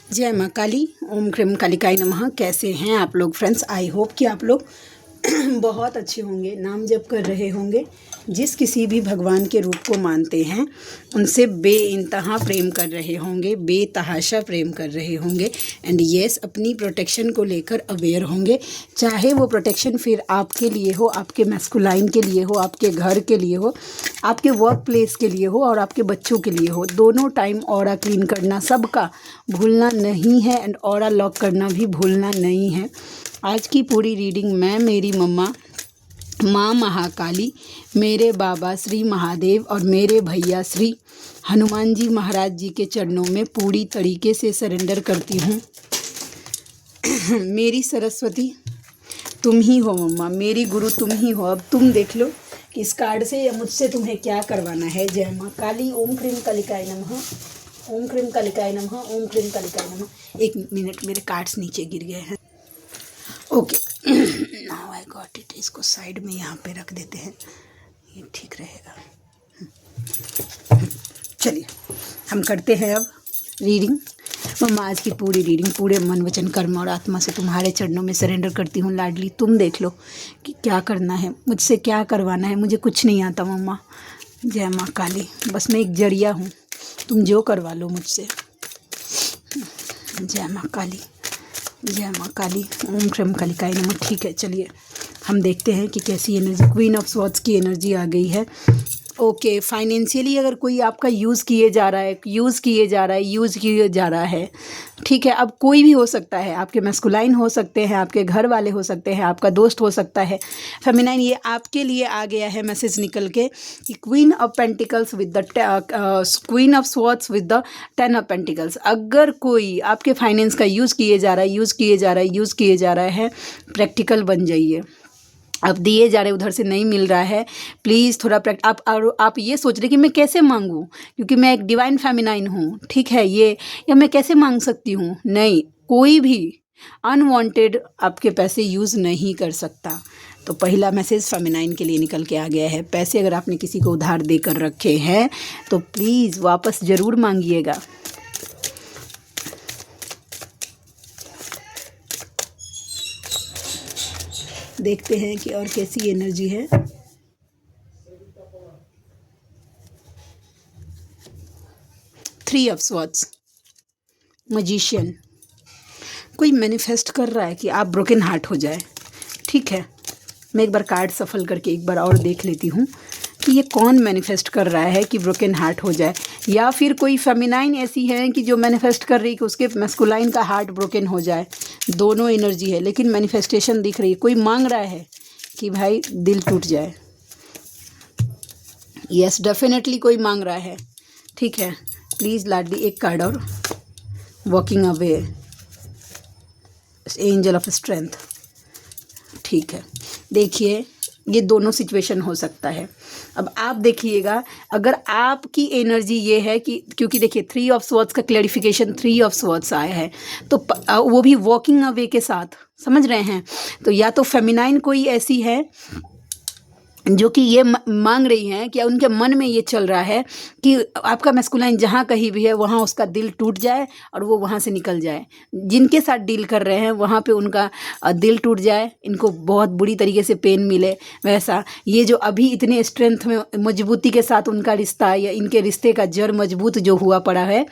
जय माँ काली। ओम क्रीम कालिकाय नमः। कैसे हैं आप लोग फ्रेंड्स? आई होप कि आप लोग बहुत अच्छे होंगे, नाम जप कर रहे होंगे, जिस किसी भी भगवान के रूप को मानते हैं उनसे बेइंतहा प्रेम कर रहे होंगे, बेतहाशा प्रेम कर रहे होंगे एंड यस अपनी प्रोटेक्शन को लेकर अवेयर होंगे। चाहे वो प्रोटेक्शन फिर आपके लिए हो, आपके मैस्कुलाइन के लिए हो, आपके घर के लिए हो, आपके वर्क प्लेस के लिए हो और आपके बच्चों के लिए हो। दोनों टाइम ऑरा क्लीन करना सबका भूलना नहीं है एंड ऑरा लॉक करना भी भूलना नहीं है। आज की पूरी रीडिंग मैं, मेरी मम्मा माँ महाकाली, मेरे बाबा श्री महादेव और मेरे भैया श्री हनुमान जी महाराज जी के चरणों में पूरी तरीके से सरेंडर करती हूँ। मेरी सरस्वती तुम ही हो मम्मा, मेरी गुरु तुम ही हो। अब तुम देख लो कि इस कार्ड से या मुझसे तुम्हें क्या करवाना है। जय माँ काली। ओम क्रीम कालिकाय नमः। ओम क्रीम कालिकाय नमः। ओम क्रीम कालिकाय नमः। एक मिनट, मेरे कार्ड्स नीचे गिर गए हैं। Okay, now I got it. इसको साइड में यहाँ पे रख देते हैं, ये ठीक रहेगा। चलिए हम करते हैं अब रीडिंग। मम्मा आज की पूरी रीडिंग पूरे मन वचन कर्म और आत्मा से तुम्हारे चरणों में सरेंडर करती हूँ लाडली। तुम देख लो कि क्या करना है, मुझसे क्या करवाना है। मुझे कुछ नहीं आता मम्मा। जय माँ काली। बस मैं एक जरिया हूँ, तुम जो करवा लो मुझसे। जय माँ काली। जय माँ काली। ओम क्रीम कालिकाय नमः। ठीक है, चलिए हम देखते हैं कि कैसी एनर्जी। क्वीन ऑफ स्वॉर्ड्स की एनर्जी आ गई है। ओके, फाइनेंशियली अगर कोई आपका यूज़ किए जा रहा है, ठीक है। अब कोई भी हो सकता है, आपके मैस्कुलाइन हो सकते हैं, आपके घर वाले हो सकते हैं, आपका दोस्त हो सकता है। फेमिनाइन ये आपके लिए आ गया है मैसेज निकल के कि queen of pentacles with the queen of swords with the 10 of pentacles. अगर कोई आपके फाइनेंस का यूज़ किए जा रहा है, प्रैक्टिकल बन जाइए। अब दिए जा रहे उधर से नहीं मिल रहा है, प्लीज़ थोड़ा आप ये सोच रहे कि मैं कैसे मांगूं, क्योंकि मैं एक डिवाइन फेमिनाइन हूँ, ठीक है ये, या मैं कैसे मांग सकती हूँ। नहीं, कोई भी अनवांटेड आपके पैसे यूज़ नहीं कर सकता। तो पहला मैसेज फेमिनाइन के लिए निकल के आ गया है। पैसे अगर आपने किसी को उधार देकर रखे हैं तो प्लीज़ वापस ज़रूर मांगिएगा। देखते हैं कि और कैसी एनर्जी है। Three of swords, magician. कोई मैनिफेस्ट कर रहा है कि आप ब्रोकन हार्ट हो जाए, ठीक है। मैं एक बार कार्ड सफल करके एक बार और देख लेती हूँ कि ये कौन मैनिफेस्ट कर रहा है कि ब्रोकन हार्ट हो जाए, या फिर कोई फेमिनाइन ऐसी है कि जो मैनिफेस्ट कर रही है कि उसके मैस्कुलाइन का हार्ट ब्रोकन हो जाए। दोनों एनर्जी है, लेकिन मैनिफेस्टेशन दिख रही है। कोई मांग रहा है कि भाई दिल टूट जाए। यस, डेफिनेटली कोई मांग रहा है, ठीक है। प्लीज़ लाडली एक कार्ड और। Walking away, angel of strength, ठीक है। देखिए ये दोनों सिचुएशन हो सकता है। अब आप देखिएगा, अगर आपकी एनर्जी ये है कि, क्योंकि देखिए 3 ऑफ स्वॉर्ड्स का क्लैरिफिकेशन 3 ऑफ स्वॉर्ड्स आया है, तो वो भी वॉकिंग अवे के साथ, समझ रहे हैं। तो या तो फेमिनाइन कोई ऐसी है जो कि ये मांग रही हैं कि उनके मन में ये चल रहा है कि आपका मैस्कुलाइन जहाँ कहीं भी है वहाँ उसका दिल टूट जाए और वो वहाँ से निकल जाए। जिनके साथ डील कर रहे हैं वहाँ पे उनका दिल टूट जाए, इनको बहुत बुरी तरीके से पेन मिले। वैसा ये जो अभी इतने स्ट्रेंथ में मजबूती के साथ उनका रिश्ता या इनके रिश्ते का जड़ मजबूत जो हुआ पड़ा है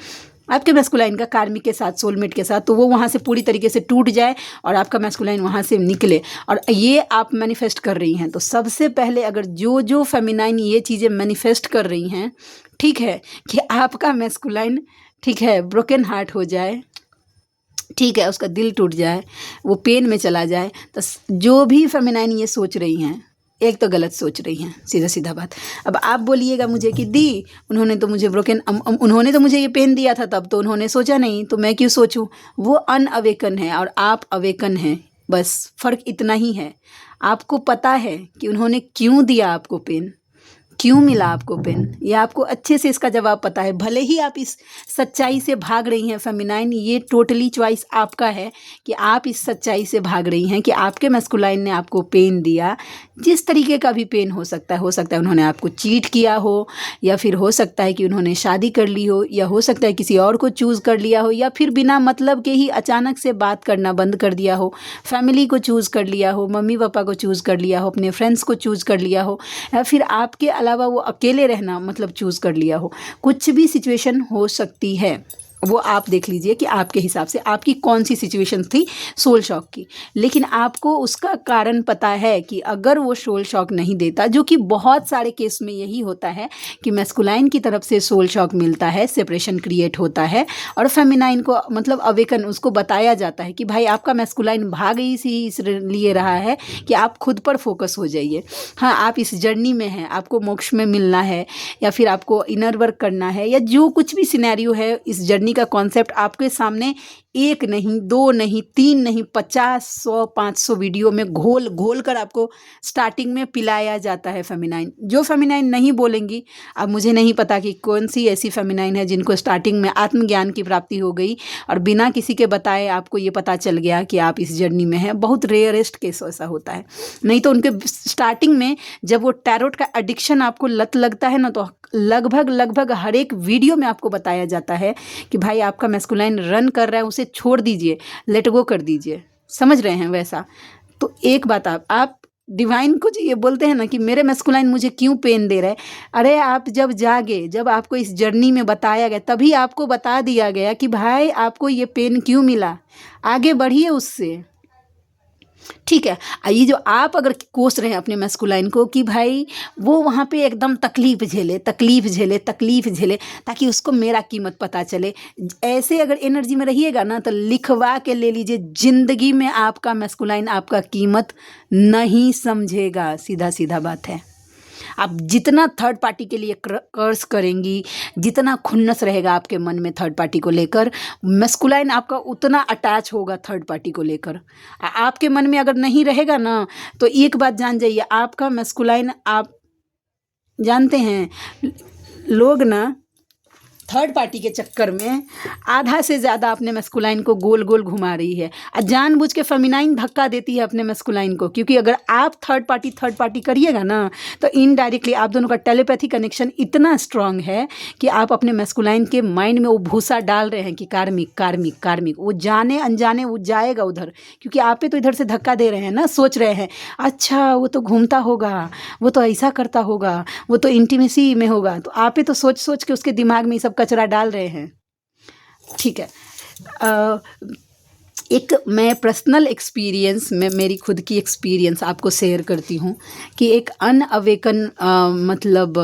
आपके मैस्कुलाइन का कार्मिक के साथ, सोलमेट के साथ, तो वो वहाँ से पूरी तरीके से टूट जाए और आपका मैस्कुलाइन वहाँ से निकले। और ये आप मैनिफेस्ट कर रही हैं। तो सबसे पहले अगर जो फेमिनाइन ये चीज़ें मैनिफेस्ट कर रही हैं, ठीक है, कि आपका मैस्कुलाइन, ठीक है, ब्रोकन हार्ट हो जाए, ठीक है, उसका दिल टूट जाए, वो पेन में चला जाए, तो जो भी फेमिनाइन ये सोच रही हैं, एक तो गलत सोच रही हैं, सीधा सीधा बात। अब आप बोलिएगा मुझे कि दी उन्होंने तो मुझे उन्होंने तो मुझे ये पेन दिया था, तब तो उन्होंने सोचा नहीं, तो मैं क्यों सोचूं। वो अनअवेकन है और आप अवेकन हैं, बस फ़र्क इतना ही है। आपको पता है कि उन्होंने क्यों दिया आपको पेन, क्यों मिला आपको पेन, ये आपको अच्छे से इसका जवाब पता है। भले ही आप इस सच्चाई से भाग रही हैं फेमिनाइन, ये टोटली चॉइस आपका है कि आप इस सच्चाई से भाग रही हैं कि आपके मैस्कुलाइन ने आपको पेन दिया। जिस तरीके का भी पेन हो सकता है उन्होंने आपको चीट किया हो, या फिर हो सकता है कि उन्होंने शादी कर ली हो, या हो सकता है किसी और को चूज़ कर लिया हो, या फिर बिना मतलब के ही अचानक से बात करना बंद कर दिया हो, फैमिली को चूज़ कर लिया हो, मम्मी पापा को चूज़ कर लिया हो, अपने फ्रेंड्स को चूज़ कर लिया हो, या फिर आपके अलावा वो अकेले रहना मतलब चूज़ कर लिया हो। कुछ भी सिचुएशन हो सकती है, वो आप देख लीजिए कि आपके हिसाब से आपकी कौन सी सिचुएशन थी सोल शॉक की। लेकिन आपको उसका कारण पता है कि अगर वो सोल शॉक नहीं देता, जो कि बहुत सारे केस में यही होता है कि मैस्कुलाइन की तरफ से सोल शॉक मिलता है, सेपरेशन क्रिएट होता है, और फेमिनाइन को मतलब अवेकन उसको बताया जाता है कि भाई आपका मैस्कुलाइन भाग इसलिए रहा है कि आप खुद पर फोकस हो जाइए। हाँ, आप इस जर्नी में हैं, आपको मोक्ष में मिलना है, या फिर आपको इनर वर्क करना है, या जो कुछ भी सिनेरियो है, इस जर्नी का कॉन्सेप्ट आपके सामने एक नहीं, दो नहीं, तीन नहीं, 50, 100, 500 वीडियो में घोल घोल कर आपको स्टार्टिंग में पिलाया जाता है फेमिनाइन। जो फेमिनाइन नहीं बोलेंगी, अब मुझे नहीं पता कि कौन सी ऐसी फेमिनाइन है जिनको स्टार्टिंग में आत्मज्ञान की प्राप्ति हो गई और बिना किसी के बताए आपको ये पता चल गया कि आप इस जर्नी में हैं। बहुत रेयरेस्ट केस ऐसा होता है। नहीं तो उनके स्टार्टिंग में जब वो टैरोट का एडिक्शन आपको लत लगता है ना, तो लगभग हर एक वीडियो में आपको बताया जाता है कि भाई आपका मैस्कुलाइन रन कर रहा है, उसे छोड़ दीजिए, लेट गो कर दीजिए। समझ रहे हैं वैसा? तो एक बात आप डिवाइन को ये बोलते हैं ना कि मेरे मैस्कुलाइन मुझे क्यों पेन दे रहा है। अरे आप जब जागे, जब आपको इस जर्नी में बताया गया, तभी आपको बता दिया गया कि भाई आपको ये पेन क्यों मिला, आगे बढ़िए उससे। ठीक है, ये जो आप अगर कोस रहे हैं अपने मैस्कुलाइन को कि भाई वो वहाँ पे एकदम तकलीफ झेले ताकि उसको मेरा कीमत पता चले, ऐसे अगर एनर्जी में रहिएगा ना, तो लिखवा के ले लीजिए, ज़िंदगी में आपका मैस्कुलाइन आपका कीमत नहीं समझेगा। सीधा सीधा बात है। आप जितना थर्ड पार्टी के लिए कर्स करेंगी, जितना खुन्नस रहेगा आपके मन में थर्ड पार्टी को लेकर, मैस्कुलाइन आपका उतना अटैच होगा थर्ड पार्टी को लेकर। आपके मन में अगर नहीं रहेगा ना, तो एक बात जान जाइए, आपका मैस्कुलाइन, आप जानते हैं लोग ना थर्ड पार्टी के चक्कर में आधा से ज़्यादा अपने मैस्कुलाइन को गोल गोल घुमा रही है, और जानबूझ के फेमिनाइन धक्का देती है अपने मैस्कुलाइन को। क्योंकि अगर आप थर्ड पार्टी करिएगा ना, तो इनडायरेक्टली आप दोनों का टेलीपैथी कनेक्शन इतना स्ट्रांग है कि आप अपने मैस्कुलाइन के माइंड में वो भूसा डाल रहे हैं कि कार्मिक, वो जाने अनजाने वो जाएगा उधर, क्योंकि आप तो इधर से धक्का दे रहे हैं ना, सोच रहे हैं अच्छा वो तो घूमता होगा, वो तो ऐसा करता होगा, वो तो इंटीमेसी में होगा, तो आप तो सोच के उसके दिमाग में सब कचरा डाल रहे हैं। ठीक है, एक मैं पर्सनल एक्सपीरियंस में मेरी खुद की एक्सपीरियंस आपको शेयर करती हूँ कि एक अनअवेकन मतलब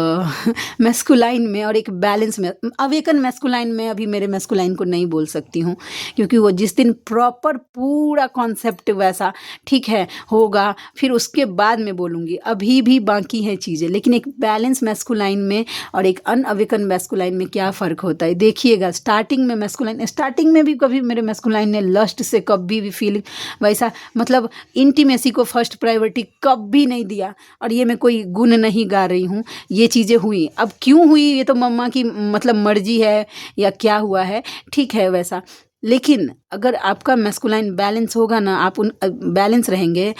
मैस्कुलाइन में और एक बैलेंस में, अवेकन मैस्कुलाइन में अभी मेरे मैस्कुलाइन को नहीं बोल सकती हूँ, क्योंकि वो जिस दिन प्रॉपर पूरा कॉन्सेप्ट वैसा ठीक है होगा, फिर उसके बाद में बोलूँगी। अभी भी बाकी हैं चीज़ें, लेकिन एक बैलेंस मैस्कुलाइन में और एक अनअवेकन मैस्कुलाइन में क्या फ़र्क होता है देखिएगा। स्टार्टिंग में भी कभी मेरे मैस्कुलाइन ने लस्ट से कभी भी फीलिंग वैसा मतलब इंटीमेसी को फर्स्ट प्रायोरिटी कभी नहीं दिया, और ये मैं कोई गुण नहीं गा रही हूँ, ये चीज़ें हुई। अब क्यों हुई ये तो मम्मा की मतलब मर्जी है या क्या हुआ है, ठीक है वैसा। लेकिन अगर आपका मैस्कुलाइन बैलेंस होगा ना, आप उन बैलेंस रहेंगे,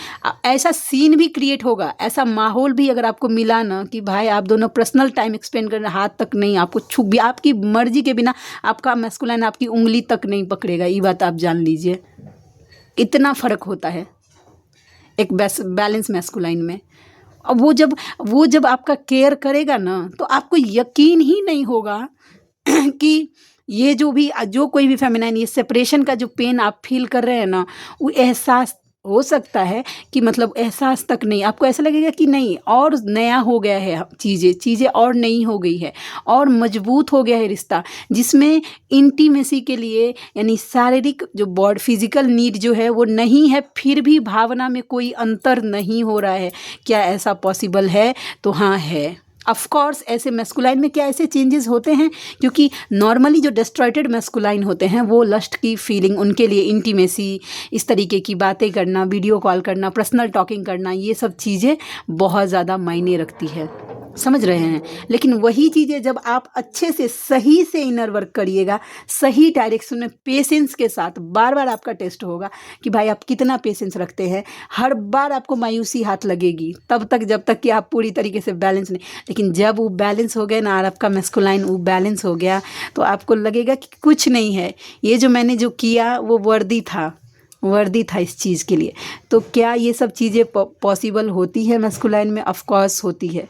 ऐसा सीन भी क्रिएट होगा, ऐसा माहौल भी अगर आपको मिला ना कि भाई आप दोनों पर्सनल टाइम एक्सपेंड करना, हाथ तक नहीं, आपको छू भी आपकी मर्जी के बिना आपका मैस्कुलाइन आपकी उंगली तक नहीं पकड़ेगा। ये बात आप जान लीजिए, इतना फ़र्क होता है एक बैलेंस मैस्कुलाइन में। अब वो जब आपका केयर करेगा ना, तो आपको यकीन ही नहीं होगा कि ये जो कोई भी फेमिनाइन, ये सेपरेशन का जो पेन आप फील कर रहे हैं ना, वो एहसास हो सकता है कि मतलब एहसास तक नहीं, आपको ऐसा लगेगा कि नहीं और नया हो गया है, चीज़ें और नई हो गई है, और मजबूत हो गया है रिश्ता, जिसमें इंटीमेसी के लिए यानी शारीरिक जो बॉडी फिजिकल नीड जो है वो नहीं है, फिर भी भावना में कोई अंतर नहीं हो रहा है। क्या ऐसा पॉसिबल है? तो हाँ है। ऑफ कोर्स ऐसे मैस्कुलाइन में क्या ऐसे चेंजेस होते हैं, क्योंकि नॉर्मली जो डिस्ट्रॉयटेड मैस्कुलाइन होते हैं वो लस्ट की फीलिंग, उनके लिए इंटीमेसी, इस तरीके की बातें करना, वीडियो कॉल करना, पर्सनल टॉकिंग करना, ये सब चीज़ें बहुत ज़्यादा मायने रखती है। समझ रहे हैं। लेकिन वही चीज़ें जब आप अच्छे से सही से इनर वर्क करिएगा, सही डायरेक्शन में पेशेंस के साथ, बार बार आपका टेस्ट होगा कि भाई आप कितना पेशेंस रखते हैं। हर बार आपको मायूसी हाथ लगेगी तब तक जब तक कि आप पूरी तरीके से बैलेंस नहीं, लेकिन जब वो बैलेंस हो गया ना और आपका मैस्कुलाइन वो बैलेंस हो गया तो आपको लगेगा कि कुछ नहीं है, ये जो मैंने जो किया वो वर्दी था इस चीज़ के लिए। तो क्या ये सब चीज़ें पॉसिबल होती है मैस्कुलाइन में? ऑफ कोर्स होती है।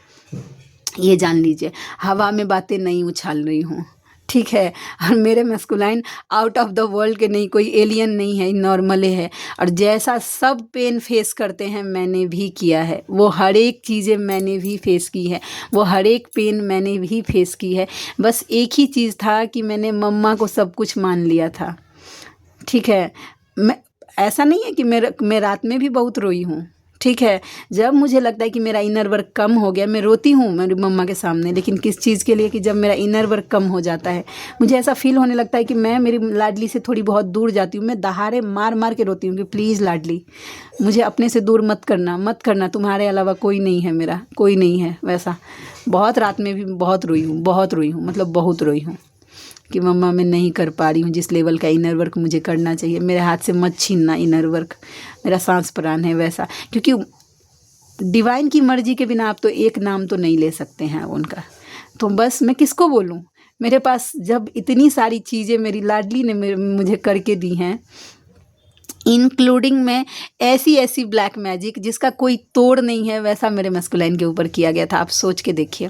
ये जान लीजिए, हवा में बातें नहीं उछाल रही हूँ, ठीक है। और मेरे masculine out of the world के नहीं, कोई एलियन नहीं है, नॉर्मल है। और जैसा सब पेन फेस करते हैं मैंने भी किया है, वो हर एक चीज़ें मैंने भी फेस की है, वो हर एक पेन मैंने भी फेस की है। बस एक ही चीज़ था कि मैंने मम्मा को सब कुछ मान लिया था, ठीक है। मैं ऐसा नहीं है कि मैं रात में भी बहुत रोई हूँ, ठीक है। जब मुझे लगता है कि मेरा इनर वर्क कम हो गया, मैं रोती हूँ मेरी मम्मा के सामने, लेकिन किस चीज़ के लिए? कि जब मेरा इनर वर्क कम हो जाता है, मुझे ऐसा फील होने लगता है कि मैं मेरी लाडली से थोड़ी बहुत दूर जाती हूँ, मैं दहाड़े मार मार के रोती हूँ कि प्लीज़ लाडली मुझे अपने से दूर मत करना, मत करना, तुम्हारे अलावा कोई नहीं है, मेरा कोई नहीं है। वैसा बहुत रात में भी बहुत रोई हूँ, मतलब बहुत रोई हूँ कि मम्मा मैं नहीं कर पा रही हूँ जिस लेवल का इनर वर्क मुझे करना चाहिए, मेरे हाथ से मत छीनना इनर वर्क, मेरा सांस प्राण है वैसा। क्योंकि डिवाइन की मर्जी के बिना आप तो एक नाम तो नहीं ले सकते हैं उनका। तो बस मैं किसको बोलूँ, मेरे पास जब इतनी सारी चीज़ें मेरी लाडली ने मुझे करके दी हैं, इंक्लूडिंग में ऐसी ब्लैक मैजिक जिसका कोई तोड़ नहीं है, वैसा मेरे मैस्कुलाइन के ऊपर किया गया था। आप सोच के देखिए,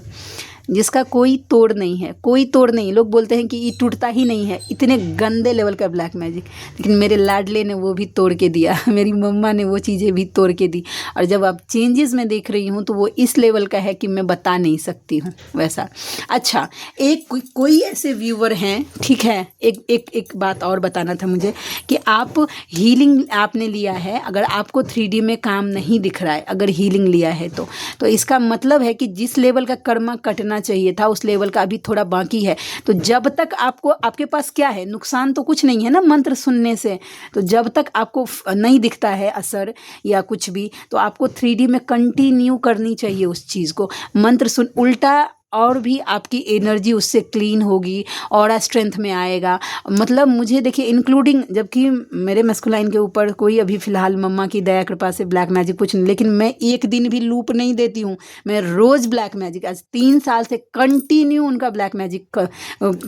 जिसका कोई तोड़ नहीं है, कोई तोड़ नहीं। लोग बोलते हैं कि ये टूटता ही नहीं है, इतने गंदे लेवल का ब्लैक मैजिक, लेकिन मेरे लाडले ने वो भी तोड़ के दिया, मेरी मम्मा ने वो चीज़ें भी तोड़ के दी। और जब आप चेंजेस में देख रही हूँ तो वो इस लेवल का है कि मैं बता नहीं सकती हूँ वैसा। अच्छा, एक कोई ऐसे व्यूवर हैं, ठीक है, एक बात और बताना था मुझे कि आप हीलिंग आपने लिया है, अगर आपको 3D में काम नहीं दिख रहा है, अगर हीलिंग लिया है तो इसका मतलब है कि जिस लेवल का कर्मा कटना चाहिए था उस लेवल का अभी थोड़ा बाकी है। तो जब तक आपको, आपके पास क्या है, नुकसान तो कुछ नहीं है ना मंत्र सुनने से। तो जब तक आपको नहीं दिखता है असर या कुछ भी, तो आपको 3D में कंटिन्यू करनी चाहिए उस चीज़ को। मंत्र सुन, उल्टा और भी आपकी एनर्जी उससे क्लीन होगी, ऑरा स्ट्रेंथ में आएगा। मतलब मुझे देखिए, इंक्लूडिंग, जबकि मेरे मैस्कुलाइन के ऊपर कोई अभी फ़िलहाल मम्मा की दया कृपा से ब्लैक मैजिक कुछ नहीं, लेकिन मैं एक दिन भी लूप नहीं देती हूँ, मैं रोज़ ब्लैक मैजिक, आज 3 साल से कंटिन्यू उनका ब्लैक मैजिक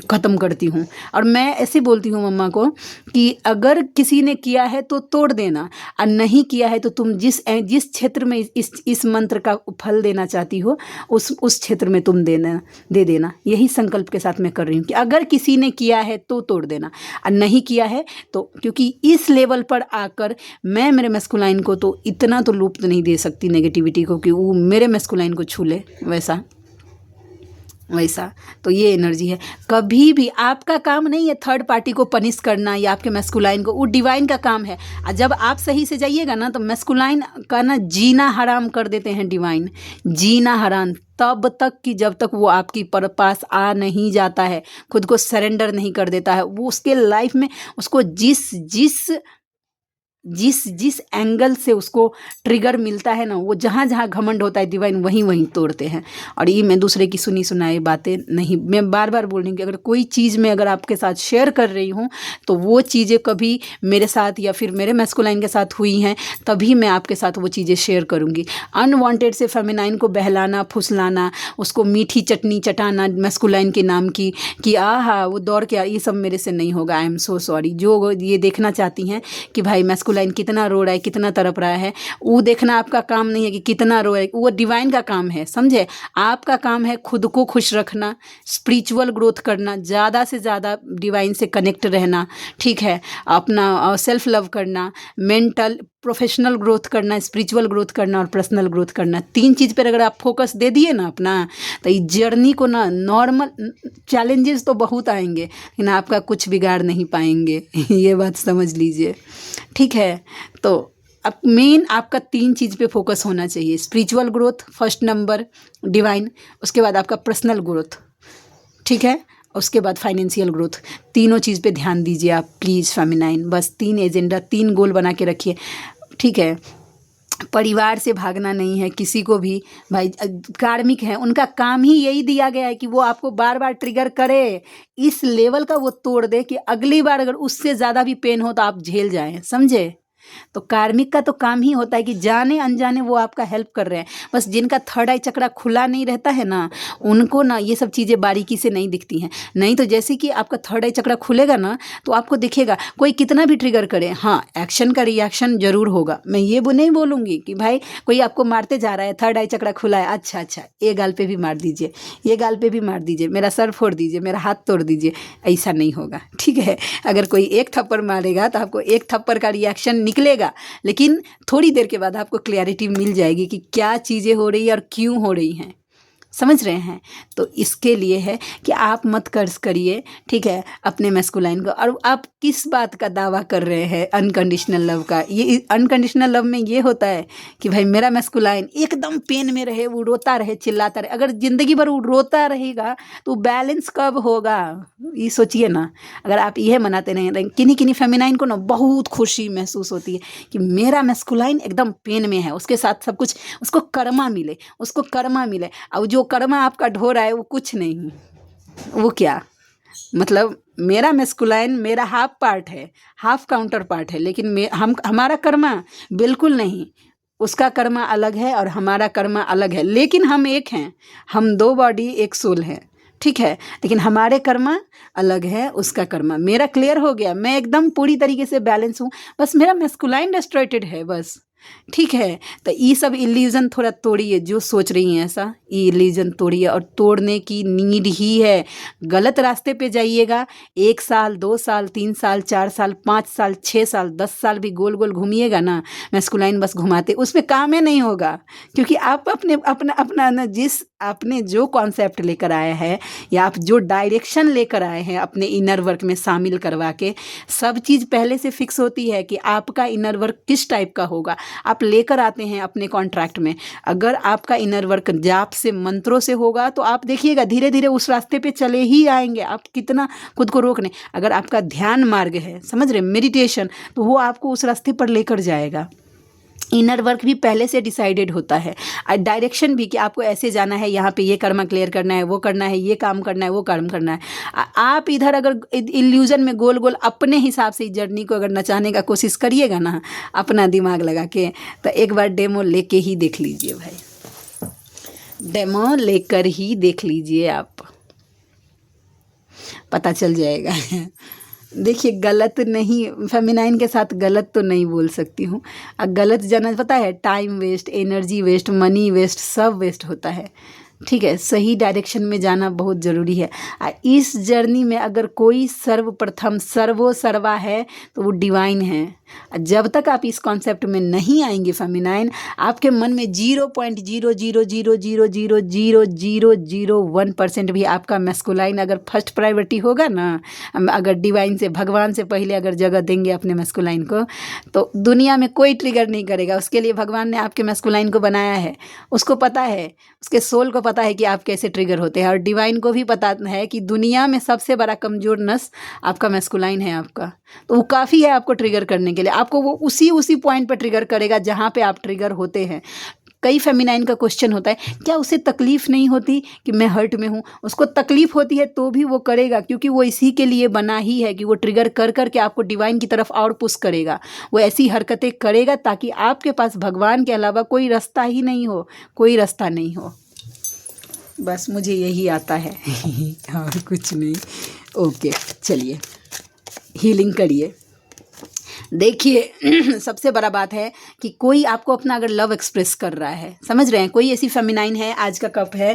ख़त्म करती हूँ। और मैं ऐसे बोलती हूँ मम्मा को कि अगर किसी ने किया है तो तोड़ देना, और नहीं किया है तो तुम जिस क्षेत्र में इस मंत्र का फल देना चाहती हो उस क्षेत्र में तुम दे देना। यही संकल्प के साथ मैं कर रही हूँ कि अगर किसी ने किया है तो तोड़ देना, और नहीं किया है तो, क्योंकि इस लेवल पर आकर मैं मेरे मैस्कुलाइन को तो इतना तो लूप तो नहीं दे सकती नेगेटिविटी को कि वो मेरे मैस्कुलाइन को छू ले वैसा। तो ये एनर्जी है। कभी भी आपका काम नहीं है थर्ड पार्टी को पनिश करना या आपके मैस्कुलाइन को, वो डिवाइन का काम है। और जब आप सही से जाइएगा ना तो मैस्कुलाइन का ना जीना हराम कर देते हैं डिवाइन, जीना हराम तब तक कि जब तक वो आपकी पास आ नहीं जाता है, खुद को सरेंडर नहीं कर देता है। वो उसके लाइफ में उसको जिस एंगल से उसको ट्रिगर मिलता है ना, वो जहाँ जहाँ घमंड होता है डिवाइन वहीं तोड़ते हैं। और ये मैं दूसरे की सुनी सुनाई बातें नहीं, मैं बार बार बोल रही हूँ कि अगर कोई चीज़ मैं अगर आपके साथ शेयर कर रही हूँ तो वो चीज़ें कभी मेरे साथ या फिर मेरे मैस्कुलाइन के साथ हुई हैं, तभी मैं आपके साथ वो चीज़ें शेयर करूँगी। अनवांटेड से फेमिनाइन को बहलाना फुसलाना, उसको मीठी चटनी चटाना मैस्कुलाइन के नाम की कि आहा वो दौड़ के, ये सब मेरे से नहीं होगा। I am so sorry. जो ये देखना चाहती हैं कि भाई मैस्कुलाइन कितना रो रहा है, कितना तड़प रहा है, वो देखना आपका काम नहीं है कि कितना रो रहा है, वो डिवाइन का काम है, समझे। आपका काम है खुद को खुश रखना, स्पिरिचुअल ग्रोथ करना, ज़्यादा से ज़्यादा डिवाइन से कनेक्ट रहना, ठीक है, अपना सेल्फ लव करना, मेंटल प्रोफेशनल ग्रोथ करना, स्पिरिचुअल ग्रोथ करना और पर्सनल ग्रोथ करना। 3 चीज़ पर अगर आप फोकस दे दिए ना अपना, तो इस जर्नी को ना, नॉर्मल चैलेंजेस तो बहुत आएंगे लेकिन आपका कुछ बिगाड़ नहीं पाएंगे ये बात समझ लीजिए, ठीक है। तो अब मेन आपका 3 चीज़ पे फोकस होना चाहिए। Spiritual growth first number, divine, उसके बाद आपका पर्सनल ग्रोथ, ठीक है, उसके बाद फाइनेंशियल ग्रोथ। तीनों चीज़ पे ध्यान दीजिए आप प्लीज़ फेमिनाइन। बस 3 एजेंडा, 3 गोल बना के रखिए, ठीक है। परिवार से भागना नहीं है किसी को भी। भाई कार्मिक है, उनका काम ही यही दिया गया है कि वो आपको बार बार ट्रिगर करे, इस लेवल का वो तोड़ दे कि अगली बार अगर उससे ज़्यादा भी पेन हो तो आप झेल जाएं, समझे। तो कार्मिक का तो काम ही होता है कि जाने अनजाने वो आपका हेल्प कर रहे हैं। बस जिनका थर्ड आई चक्रा खुला नहीं रहता है ना, उनको ना ये सब चीज़ें बारीकी से नहीं दिखती हैं। नहीं तो जैसे कि आपका थर्ड आई चक्रा खुलेगा ना, तो आपको दिखेगा कोई कितना भी ट्रिगर करे, हाँ एक्शन का रिएक्शन जरूर होगा। मैं ये वो नहीं बोलूँगी कि भाई कोई आपको मारते जा रहा है, थर्ड आई चक्रा खुला है, अच्छा अच्छा ये गाल पे भी मार दीजिए, ये गाल पे भी मार दीजिए, मेरा सर फोड़ दीजिए, मेरा हाथ तोड़ दीजिए, ऐसा नहीं होगा, ठीक है। अगर कोई एक थप्पड़ मारेगा तो आपको एक थप्पड़ का रिएक्शन निकलेगा, लेकिन थोड़ी देर के बाद आपको क्लैरिटी मिल जाएगी कि क्या चीज़ें हो रही है और क्यों हो रही हैं, समझ रहे हैं। तो इसके लिए है कि आप मत कर्ज करिए, ठीक है, अपने मैस्कुलाइन को। और आप किस बात का दावा कर रहे हैं अनकंडीशनल लव का? ये अनकंडीशनल लव में ये होता है कि भाई मेरा मैस्कुलाइन एकदम पेन में रहे, वो रोता रहे, चिल्लाता रहे। अगर ज़िंदगी भर वो रोता रहेगा तो बैलेंस कब होगा, ये सोचिए ना। अगर आप यह मनाते रहें, किन्हीं किन्हीं फेमिनाइन को ना बहुत खुशी महसूस होती है कि मेरा मैस्कुलाइन एकदम पेन में है, उसके साथ सब कुछ उसको कर्मा मिले, उसको कर्मा मिले। और जो कर्मा आपका ढो रहा है वो कुछ नहीं, वो क्या मतलब, मेरा मैस्कुलाइन मेरा हाफ पार्ट है, हाफ काउंटर पार्ट है, लेकिन हमारा कर्मा बिल्कुल नहीं। उसका कर्मा अलग है और हमारा कर्मा अलग है, लेकिन हम एक हैं, हम दो बॉडी एक सोल है, ठीक है। लेकिन हमारे कर्मा अलग है, उसका कर्मा। मेरा क्लियर हो गया, मैं एकदम पूरी तरीके से बैलेंस हूँ, बस मेरा मैस्कुलाइन डिस्ट्रॉयटेड है बस, ठीक है। तो ये सब इल्यूजन थोड़ा तोड़िए, जो सोच रही हैं ऐसा, ये इल्यूजन तोड़िए, और तोड़ने की नीड ही है। गलत रास्ते पे जाइएगा, 1 साल 2 साल 3 साल 4 साल 5 साल 6 साल 10 साल भी गोल गोल घूमिएगा ना, मैस्कुलाइन बस घुमाते, उसमें काम ही नहीं होगा। क्योंकि आप अपना ना, जिस आपने जो कॉन्सेप्ट लेकर आया है या आप जो डायरेक्शन लेकर आए हैं अपने इनर वर्क में शामिल करवा के, सब चीज़ पहले से फिक्स होती है कि आपका इनर वर्क किस टाइप का होगा। आप लेकर आते हैं अपने कॉन्ट्रैक्ट में। अगर आपका इनर वर्क जाप से, मंत्रों से होगा तो आप देखिएगा धीरे धीरे उस रास्ते पे चले ही आएंगे। आप कितना खुद को रोकने, अगर आपका ध्यान मार्ग है, समझ रहे, मेडिटेशन, तो वो आपको उस रास्ते पर लेकर जाएगा। इनर वर्क भी पहले से डिसाइडेड होता है, डायरेक्शन भी कि आपको ऐसे जाना है, यहाँ पे ये कर्मा क्लियर करना है, वो करना है, ये काम करना है, वो काम करना है। आप इधर अगर इल्यूजन में गोल गोल अपने हिसाब से इस जर्नी को अगर नचाने का कोशिश करिएगा ना, अपना दिमाग लगा के, तो एक बार डेमो लेके ही देख लीजिए भाई, डेमो लेकर ही देख लीजिए, आप पता चल जाएगा। देखिए गलत नहीं, फेमिनाइन के साथ गलत तो नहीं बोल सकती हूँ। गलत जाना पता है, time waste, energy waste, money waste, सब वेस्ट होता है, ठीक है। सही डायरेक्शन में जाना बहुत ज़रूरी है। इस जर्नी में अगर कोई सर्वप्रथम सर्वो सर्वा है तो वो डिवाइन है। जब तक आप इस कॉन्सेप्ट में नहीं आएंगे फेमिनाइन, आपके मन में 0.000000001% भी आपका मैस्कुलाइन अगर फर्स्ट प्रायोरिटी होगा ना, अगर डिवाइन से, भगवान से पहले अगर जगह देंगे अपने मैस्कुलाइन को, तो दुनिया में कोई ट्रिगर नहीं करेगा। उसके लिए भगवान ने आपके मैस्कुलाइन को बनाया है, उसको पता है, उसके सोल को पता है कि आप कैसे ट्रिगर होते हैं। और डिवाइन को भी पता है कि दुनिया में सबसे बड़ा कमज़ोर नस आपका मैस्कुलाइन है आपका, तो वो काफ़ी है आपको ट्रिगर करने के लिए। आपको वो उसी पॉइंट पर ट्रिगर करेगा जहाँ पे आप ट्रिगर होते हैं। कई फेमिनाइन का क्वेश्चन होता है, क्या उसे तकलीफ़ नहीं होती कि मैं हर्ट में हूँ? उसको तकलीफ़ होती है तो भी वो करेगा, क्योंकि वो इसी के लिए बना ही है कि वो ट्रिगर कर कर के आपको डिवाइन की तरफ और पुश करेगा। वो ऐसी हरकतें करेगा ताकि आपके पास भगवान के अलावा कोई रास्ता ही नहीं हो, कोई रास्ता नहीं हो। बस मुझे यही आता है और कुछ नहीं। ओके, चलिए हीलिंग करिए। देखिए सबसे बड़ा बात है कि कोई आपको अपना अगर लव एक्सप्रेस कर रहा है, समझ रहे हैं, कोई ऐसी फेमिनाइन है, आज का कप है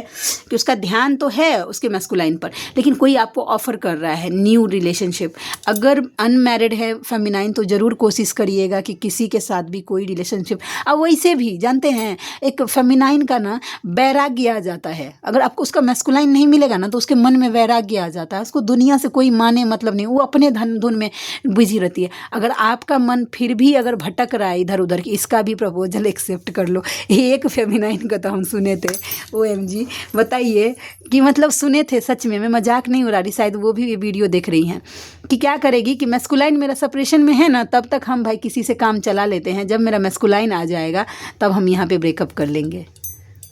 कि उसका ध्यान तो है उसके मैस्कुलाइन पर, लेकिन कोई आपको ऑफर कर रहा है न्यू रिलेशनशिप। अगर अनमैरिड है फेमिनाइन तो ज़रूर कोशिश करिएगा कि किसी के साथ भी कोई रिलेशनशिप। अब वैसे भी जानते हैं एक फेमिनाइन का ना वैराग्य आ जाता है। अगर आपको उसका मैस्कुलाइन नहीं मिलेगा ना तो उसके मन में वैराग्य आ जाता है, उसको दुनिया से कोई माने मतलब नहीं, वो अपने धन धुन में बिजी रहती है। अगर आपका आपका मन फिर भी अगर भटक रहा है इधर उधर की, इसका भी प्रपोजल एक्सेप्ट कर लो। एक फेमिनाइन का तो हम सुने थे, OMG। बताइए कि मतलब सुने थे सच में, मैं मजाक नहीं उड़ा रही, शायद वो भी ये वीडियो देख रही हैं कि क्या करेगी कि मैस्कुलाइन मेरा सेपरेशन में है ना, तब तक हम भाई किसी से काम चला लेते हैं, जब मेरा मैस्कुलाइन आ जाएगा तब हम यहाँ पे ब्रेकअप कर लेंगे।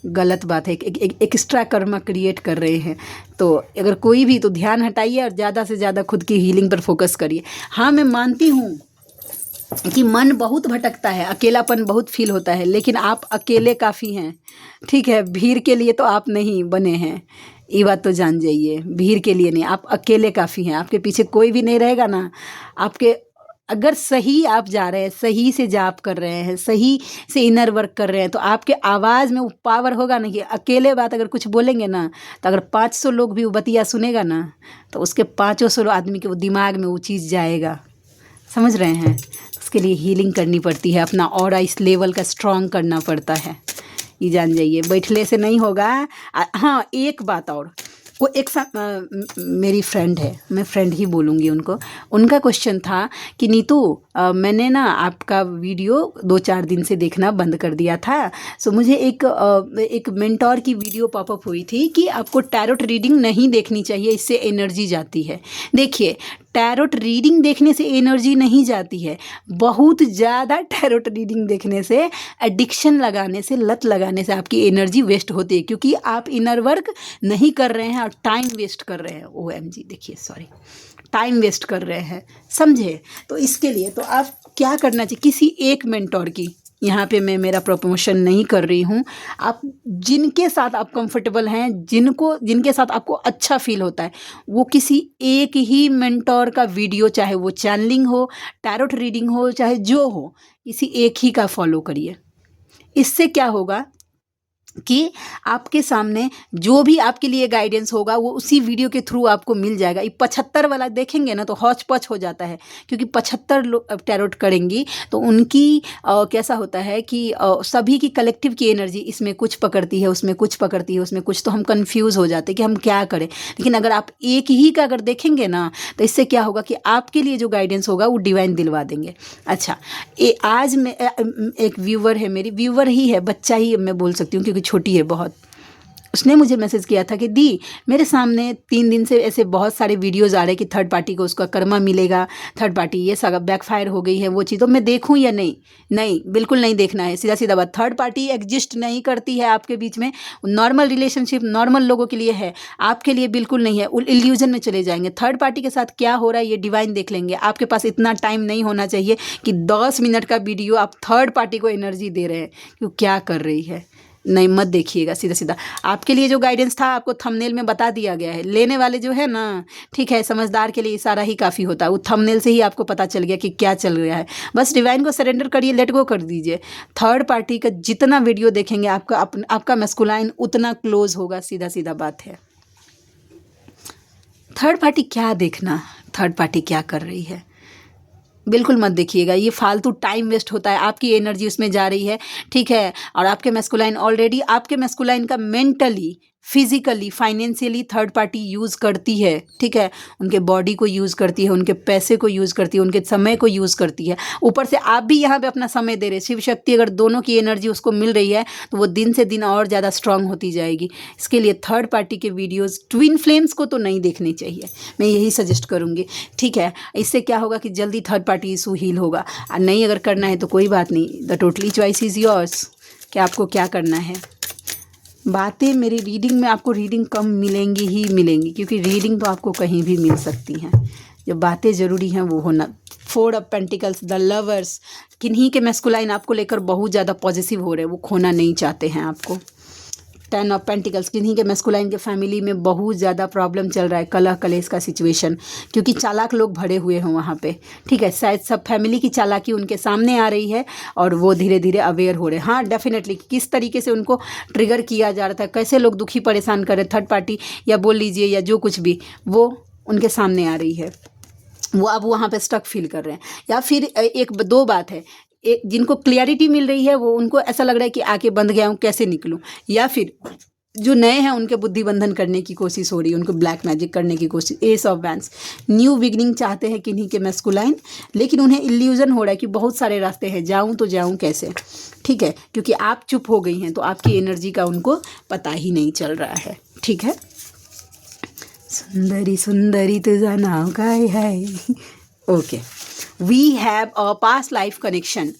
गलत बात है, एक एक्स्ट्रा कर्मा क्रिएट कर रहे हैं। तो अगर कोई भी, तो ध्यान हटाइए और ज़्यादा से ज़्यादा खुद की हीलिंग पर फोकस करिए। हाँ, मैं मानती हूँ कि मन बहुत भटकता है, अकेलापन बहुत फील होता है, लेकिन आप अकेले काफ़ी हैं, ठीक है। भीड़ के लिए तो आप नहीं बने हैं, ये बात तो जान जाइए। भीड़ के लिए नहीं, आप अकेले काफ़ी हैं, आपके पीछे कोई भी नहीं रहेगा ना। आपके अगर सही आप जा रहे हैं, सही से जाप कर रहे हैं, सही से इनर वर्क कर रहे हैं, तो आपके आवाज़ में वो पावर होगा ना कि अकेले बात अगर कुछ बोलेंगे ना, तो अगर 500 लोग भी वो बतिया सुनेगा ना, तो उसके 500 आदमी के वो दिमाग में वो चीज़ जाएगा। समझ रहे हैं? उसके लिए हीलिंग करनी पड़ती है, अपना ऑरा इस लेवल का स्ट्रॉन्ग करना पड़ता है, ये जान जाइए। बैठले से नहीं होगा। हाँ, एक बात और, वो एक मेरी फ्रेंड है, मैं फ्रेंड ही बोलूँगी उनको। उनका क्वेश्चन था कि नीतू, मैंने ना आपका वीडियो 2-4 दिन से देखना बंद कर दिया था। सो मुझे एक मेंटोर की वीडियो पॉपअप हुई थी कि आपको टैरोट रीडिंग नहीं देखनी चाहिए, इससे एनर्जी जाती है। देखिए, टैरोट रीडिंग देखने से एनर्जी नहीं जाती है, बहुत ज़्यादा टैरोट रीडिंग देखने से, एडिक्शन लगाने से, लत लगाने से आपकी एनर्जी वेस्ट होती है, क्योंकि आप इनर वर्क नहीं कर रहे हैं और टाइम वेस्ट कर रहे हैं। OMG, देखिए, सॉरी, टाइम वेस्ट कर रहे हैं, समझे? तो इसके लिए तो आप क्या करना चाहिए, किसी एक मेंटोर की, यहाँ पे मैं मेरा प्रमोशन नहीं कर रही हूँ, आप जिनके साथ आप कंफर्टेबल हैं, जिनके साथ आपको अच्छा फील होता है, वो किसी एक ही मेंटोर का वीडियो, चाहे वो चैनलिंग हो, टैरोट रीडिंग हो, चाहे जो हो, किसी एक ही का फॉलो करिए। इससे क्या होगा कि आपके सामने जो भी आपके लिए गाइडेंस होगा वो उसी वीडियो के थ्रू आपको मिल जाएगा। ये 75 वाला देखेंगे ना तो हौच पौच हो जाता है, क्योंकि 75 लोग टैरोट करेंगी तो उनकी कैसा होता है कि सभी की कलेक्टिव की एनर्जी, इसमें कुछ पकड़ती है, उसमें कुछ पकड़ती है, उसमें कुछ, तो हम कंफ्यूज हो जाते हैं कि हम क्या करें। लेकिन अगर आप एक ही का अगर देखेंगे ना, तो इससे क्या होगा कि आपके लिए जो गाइडेंस होगा वो डिवाइन दिलवा देंगे। अच्छा, आज मैं एक व्यूवर है, मेरी व्यूवर ही है, बच्चा ही मैं बोल सकती हूँ क्योंकि छोटी है बहुत। उसने मुझे मैसेज किया था कि दी, मेरे सामने 3 दिन से ऐसे बहुत सारे वीडियोस आ रहे हैं कि थर्ड पार्टी को उसका कर्मा मिलेगा, थर्ड पार्टी ये सब बैकफायर हो गई है, वो चीज़ तो मैं देखूं या नहीं? नहीं, बिल्कुल नहीं देखना है, सीधा सीधा बात। थर्ड पार्टी एग्जिस्ट नहीं करती है आपके बीच में। नॉर्मल रिलेशनशिप नॉर्मल लोगों के लिए है, आपके लिए बिल्कुल नहीं है। इल्यूजन में चले जाएंगे। थर्ड पार्टी के साथ क्या हो रहा है ये डिवाइन देख लेंगे। आपके पास इतना टाइम नहीं होना चाहिए कि 10 मिनट का वीडियो आप थर्ड पार्टी को एनर्जी दे रहे हैं कि वो क्या कर रही है। नहीं, मत देखिएगा, सीधा सीधा आपके लिए जो गाइडेंस था आपको थंबनेल में बता दिया गया है। लेने वाले जो है ना, ठीक है, समझदार के लिए इशारा ही काफ़ी होता है। वो थंबनेल से ही आपको पता चल गया कि क्या चल रहा है। बस डिवाइन को सरेंडर करिए, लेट गो कर दीजिए। थर्ड पार्टी का जितना वीडियो देखेंगे आपका मैस्कुलाइन उतना क्लोज होगा, सीधा सीधा बात है। थर्ड पार्टी क्या देखना, थर्ड पार्टी क्या कर रही है, बिल्कुल मत देखिएगा। ये फालतू टाइम वेस्ट होता है, आपकी एनर्जी उसमें जा रही है, ठीक है। और आपके मैस्कुलाइन ऑलरेडी, आपके मैस्कुलाइन का mentally, physically, financially third party use करती है, ठीक है। उनके बॉडी को यूज़ करती है, उनके पैसे को यूज़ करती है, उनके समय को यूज़ करती है। ऊपर से आप भी यहाँ पे अपना समय दे रहे हैं। शिव शक्ति अगर दोनों की एनर्जी उसको मिल रही है तो वो दिन से दिन और ज़्यादा स्ट्रांग होती जाएगी। इसके लिए थर्ड पार्टी के वीडियोज़, ट्विन फ्लेम्स को तो नहीं देखनी चाहिए, मैं यही सजेस्ट करूँगी, ठीक है। इससे क्या होगा कि जल्दी थर्ड पार्टी इशू हील होगा। और नहीं अगर करना है तो कोई बात नहीं, the totally choice is yours कि आपको क्या करना है। बातें मेरी रीडिंग में आपको रीडिंग कम मिलेंगी ही मिलेंगी, क्योंकि रीडिंग तो आपको कहीं भी मिल सकती हैं। जो बातें ज़रूरी हैं वो होना। 4 ऑफ पेंटिकल्स, द लवर्स, किन्हीं के मैस्कुलाइन आपको लेकर बहुत ज़्यादा पॉजिटिव हो रहे हैं, वो खोना नहीं चाहते हैं आपको। 10 ऑफ पेंटिकल्स, किन्हीं के मैस्कुलाइन के फैमिली में बहुत ज़्यादा प्रॉब्लम चल रहा है, कलह कलेश का सिचुएशन, क्योंकि चालाक लोग भरे हुए हैं वहाँ पे, ठीक है। शायद सब फैमिली की चालाकी उनके सामने आ रही है और वो धीरे धीरे अवेयर हो रहे हैं। हाँ, डेफिनेटली किस तरीके से उनको ट्रिगर किया जा रहा था, कैसे लोग दुखी परेशान कर रहे, थर्ड पार्टी या बोल लीजिए या जो कुछ भी, वो उनके सामने आ रही है। वो अब वहाँ पे स्टक फील कर रहे हैं। या फिर एक दो बात है, एक जिनको क्लियरिटी मिल रही है वो, उनको ऐसा लग रहा है कि आके बंद गया हूँ, कैसे निकलूँ। या फिर जो नए हैं उनके बुद्धि बंधन करने की कोशिश हो रही है, उनको ब्लैक मैजिक करने की कोशिश। S of wands, new beginning चाहते हैं किन्हीं के मैस्कुलाइन, लेकिन उन्हें इल्यूजन हो रहा है कि बहुत सारे रास्ते हैं, जाऊं तो जाऊं कैसे, ठीक है, क्योंकि आप चुप हो गई हैं तो आपकी एनर्जी का उनको पता ही नहीं चल रहा है, ठीक है। सुंदरी सुंदरी तुझा नाव काय है। Okay, we have a past life connection,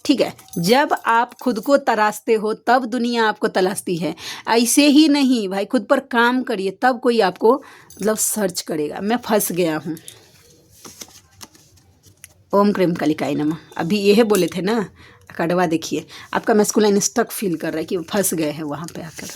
ठीक है। जब आप खुद को तराशते हो तब दुनिया आपको तलाशती है, ऐसे ही नहीं भाई, खुद पर काम करिए तब कोई आपको मतलब सर्च करेगा। मैं फंस गया हूँ। ओम क्रीम कालिकाय नमः। अभी यह बोले थे ना, कड़वा देखिए, आपका मैस्कुलाइन स्टक फील कर रहा है कि फंस गए हैं वहाँ पे आकर।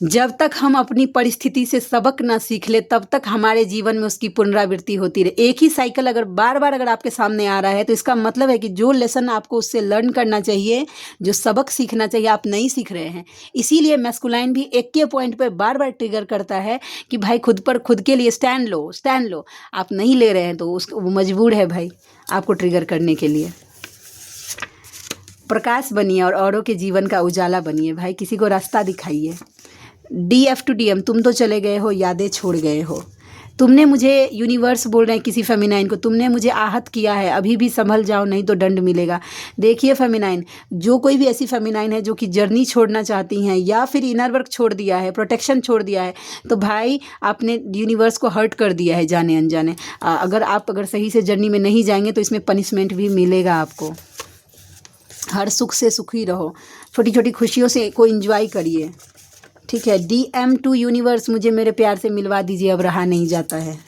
जब तक हम अपनी परिस्थिति से सबक ना सीख ले तब तक हमारे जीवन में उसकी पुनरावृत्ति होती रहे। एक ही साइकिल अगर बार बार अगर आपके सामने आ रहा है तो इसका मतलब है कि जो लेसन आपको उससे लर्न करना चाहिए, जो सबक सीखना चाहिए, आप नहीं सीख रहे हैं। इसीलिए मैस्कुलाइन भी एक के पॉइंट पर बार बार ट्रिगर करता है कि भाई खुद पर खुद के लिए स्टैंड लो, स्टैंड लो। आप नहीं ले रहे हैं तो वो मजबूर है भाई आपको ट्रिगर करने के लिए। प्रकाश बनिए और औरों के जीवन का उजाला बनिए भाई, किसी को रास्ता दिखाइए। DF to DM, तुम तो चले गए हो, यादें छोड़ गए हो। तुमने मुझे, यूनिवर्स बोल रहे हैं किसी फेमिनाइन को, तुमने मुझे आहत किया है, अभी भी संभल जाओ नहीं तो दंड मिलेगा। देखिए फेमिनाइन, जो कोई भी ऐसी फेमिनाइन है जो कि जर्नी छोड़ना चाहती हैं या फिर इनर वर्क छोड़ दिया है, प्रोटेक्शन छोड़ दिया है, तो भाई आपने यूनिवर्स को हर्ट कर दिया है जाने अनजाने। अगर सही से जर्नी में नहीं जाएंगे तो इसमें पनिशमेंट भी मिलेगा आपको। हर सुख से सुखी रहो, छोटी छोटी खुशियों से को एंजॉय करिए, ठीक है। DM to यूनिवर्स, मुझे मेरे प्यार से मिलवा दीजिए, अब रहा नहीं जाता है।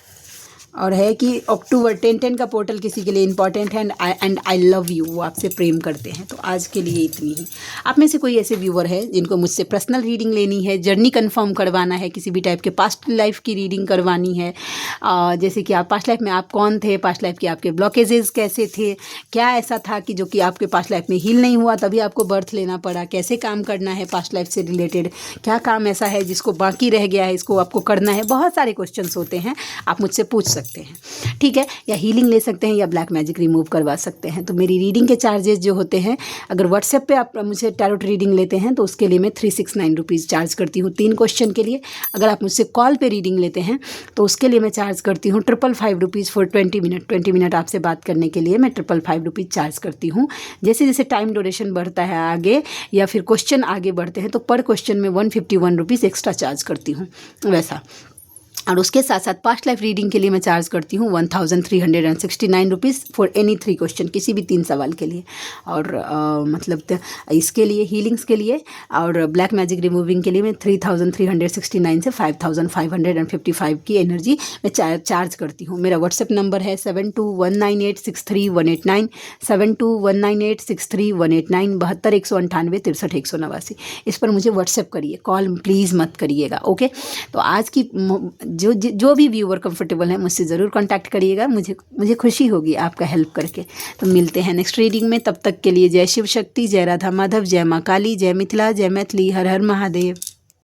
और है कि अक्टूबर 10 का पोर्टल किसी के लिए इंपॉर्टेंट है, एंड आई लव यू, वो आपसे प्रेम करते हैं। तो आज के लिए इतनी ही। आप में से कोई ऐसे व्यूअर है जिनको मुझसे पर्सनल रीडिंग लेनी है, जर्नी कंफर्म करवाना है, किसी भी टाइप के पास्ट लाइफ की रीडिंग करवानी है, जैसे कि आप पास्ट लाइफ में आप कौन थे, पास्ट लाइफ के आपके ब्लॉकेजेस कैसे थे, क्या ऐसा था कि जो कि आपके पास्ट लाइफ में हील नहीं हुआ तभी आपको बर्थ लेना पड़ा, कैसे काम करना है पास्ट लाइफ से रिलेटेड, क्या काम ऐसा है जिसको बाकी रह गया है, इसको आपको करना है, बहुत सारे क्वेश्चंस होते हैं, आप मुझसे पूछ सकते हैं, ठीक है। या हीलिंग ले सकते हैं या ब्लैक मैजिक रिमूव करवा सकते हैं। तो मेरी रीडिंग के चार्जेस जो होते हैं, अगर व्हाट्सएप पे आप मुझसे टैरोट रीडिंग लेते हैं तो उसके लिए मैं 369 रुपीज़ चार्ज करती हूँ 3 क्वेश्चन के लिए। अगर आप मुझसे कॉल पे रीडिंग लेते हैं तो उसके लिए मैं चार्ज करती हूँ 555 रुपीज़ फॉर 20 मिनट आपसे बात करने के लिए मैं 555 रुपीज़ चार्ज करती हूँ। जैसे जैसे टाइम ड्यूरेशन बढ़ता है आगे या फिर क्वेश्चन आगे बढ़ते हैं तो पर क्वेश्चन में 151 रुपीज़ एक्स्ट्रा चार्ज करती हूँ वैसा। और उसके साथ साथ पास्ट लाइफ रीडिंग के लिए मैं चार्ज करती हूँ 1369 रुपीज़ फॉर एनी 3 क्वेश्चन, किसी भी 3 सवाल के लिए। और मतलब इसके लिए हीलिंग्स के लिए और ब्लैक मैजिक रिमूविंग के लिए मैं 3369 से 5555 की एनर्जी मैं चार्ज करती हूँ। मेरा व्हाट्सएप नंबर है 7219863189 7219863189 72 198 63 189। इस पर मुझे व्हाट्सएप करिए, कॉल प्लीज़ मत करिएगा, ओके। तो आज की जो भी व्यूअर कंफर्टेबल है मुझसे ज़रूर कांटेक्ट करिएगा, मुझे खुशी होगी आपका हेल्प करके। तो मिलते हैं नेक्स्ट रीडिंग में, तब तक के लिए जय शिव शक्ति, जय राधा माधव, जय माँ काली, जय मिथिला, जय मैथिली, हर हर महादेव।